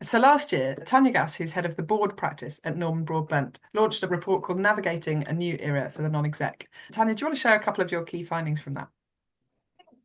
So last year, Tanya Gass, who's head of the board practice at Norman Broadbent, launched a report called Navigating a New Era for the Non-Exec. Tanya, do you want to share a couple of your key findings from that?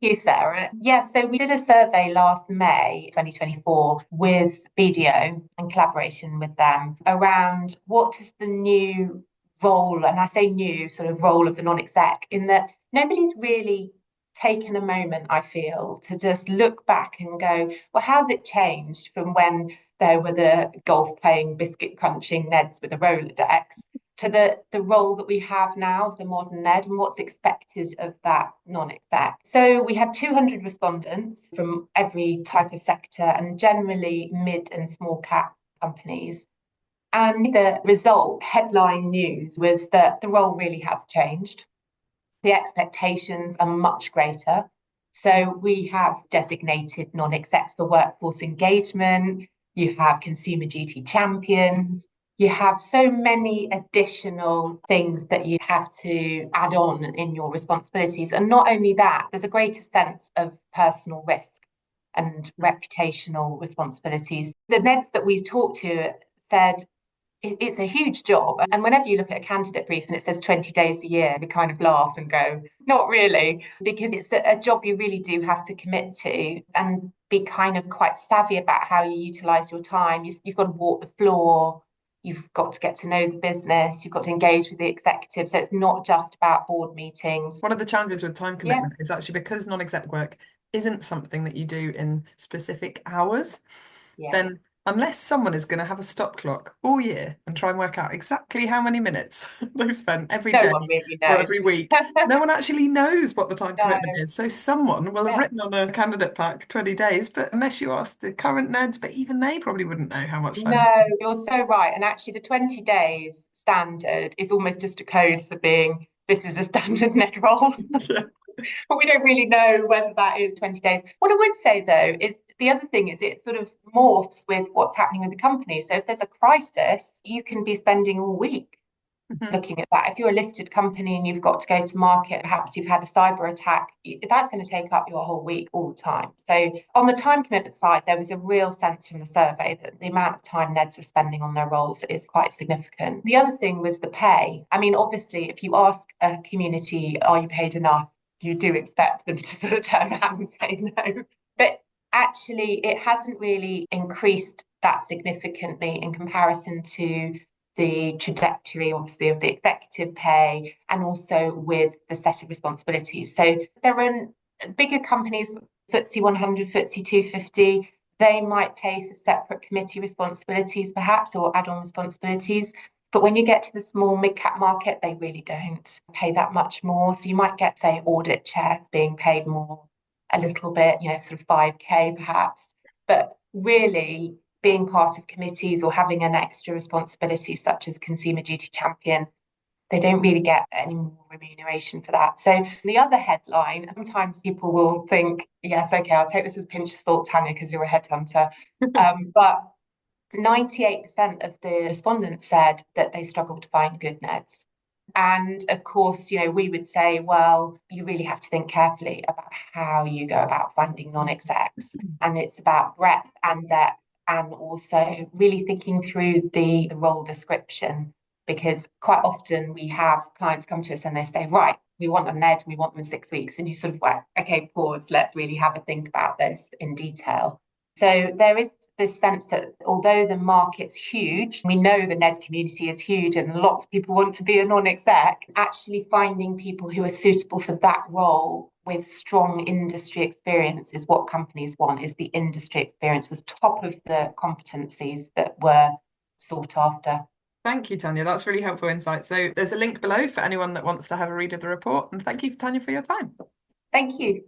You, Sarah. Yeah, so we did a survey last May 2024 with BDO in collaboration with them around what is the new role, and I say new sort of role of the non-exec, in that nobody's really taken a moment, I feel, to just look back and go, well, how's it changed from when there were the golf playing, biscuit crunching Neds with a Rolodex to the role that we have now of the modern NED and what's expected of that non-exec. So we had 200 respondents from every type of sector and generally mid and small cap companies. And the result, headline news, was that the role really has changed. The expectations are much greater. So we have designated non-execs for workforce engagement. You have consumer duty champions. You have so many additional things that you have to add on in your responsibilities. And not only that, there's a greater sense of personal risk and reputational responsibilities. The NEDs that we talked to said it's a huge job. And whenever you look at a candidate brief and it says 20 days a year, they kind of laugh and go, not really, because it's a job you really do have to commit to and be kind of quite savvy about how you utilize your time. You've got to walk the floor. You've got to get to know the business. You've got to engage with the executive. So it's not just about board meetings. One of the challenges with time Yeah, commitment is actually because non-exec work isn't something that you do in specific hours, yeah. then unless someone is going to have a stop clock all year and try and work out exactly how many minutes they've spent every No day one really or knows. every week, no one actually knows what the time commitment No. is. So someone will have Yeah. written on a candidate pack 20 days, but unless you ask the current NEDs, but even they probably wouldn't know how much time. No, you're so right. And actually, the 20 days standard is almost just a code for being this is a standard net roll. Yeah. But we don't really know whether that is 20 days. What I would say, though, is the other thing is it sort of morphs with what's happening with the company. So if there's a crisis, you can be spending all week Mhm. looking at that. If you're a listed company and you've got to go to market, perhaps you've had a cyber attack, that's going to take up your whole week all the time. So on the time commitment side, there was a real sense from the survey that the amount of time NEDs are spending on their roles is quite significant. The other thing was the pay. I mean, obviously, if you ask a community, are you paid enough? You do expect them to sort of turn around and say no. But actually, it hasn't really increased that significantly in comparison to the trajectory, obviously, of the executive pay and also with the set of responsibilities. So there are bigger companies, FTSE 100, FTSE 250, they might pay for separate committee responsibilities, perhaps, or add on responsibilities. But when you get to the small mid cap market, they really don't pay that much more. So you might get, say, audit chairs being paid more a little bit, sort of 5K perhaps. But really, being part of committees or having an extra responsibility such as consumer duty champion, they don't really get any more remuneration for that. So the other headline, sometimes people will think, yes, okay, I'll take this with a pinch of salt, Tanya, because you're a headhunter. But 98% of the respondents said that they struggle to find good NEDs. And of course, we would say, well, you really have to think carefully about how you go about finding non-execs. And it's about breadth and depth and also really thinking through the role description. Because quite often we have clients come to us and they say, right, we want a NED, we want them in 6 weeks. And you sort of like, okay, pause, let's really have a think about this in detail. So there is this sense that although the market's huge, we know the NED community is huge and lots of people want to be a non-exec, actually finding people who are suitable for that role with strong industry experience is what companies want, is the industry experience was top of the competencies that were sought after. Thank you, Tanya. That's really helpful insight. So there's a link below for anyone that wants to have a read of the report. And thank you, Tanya, for your time. Thank you.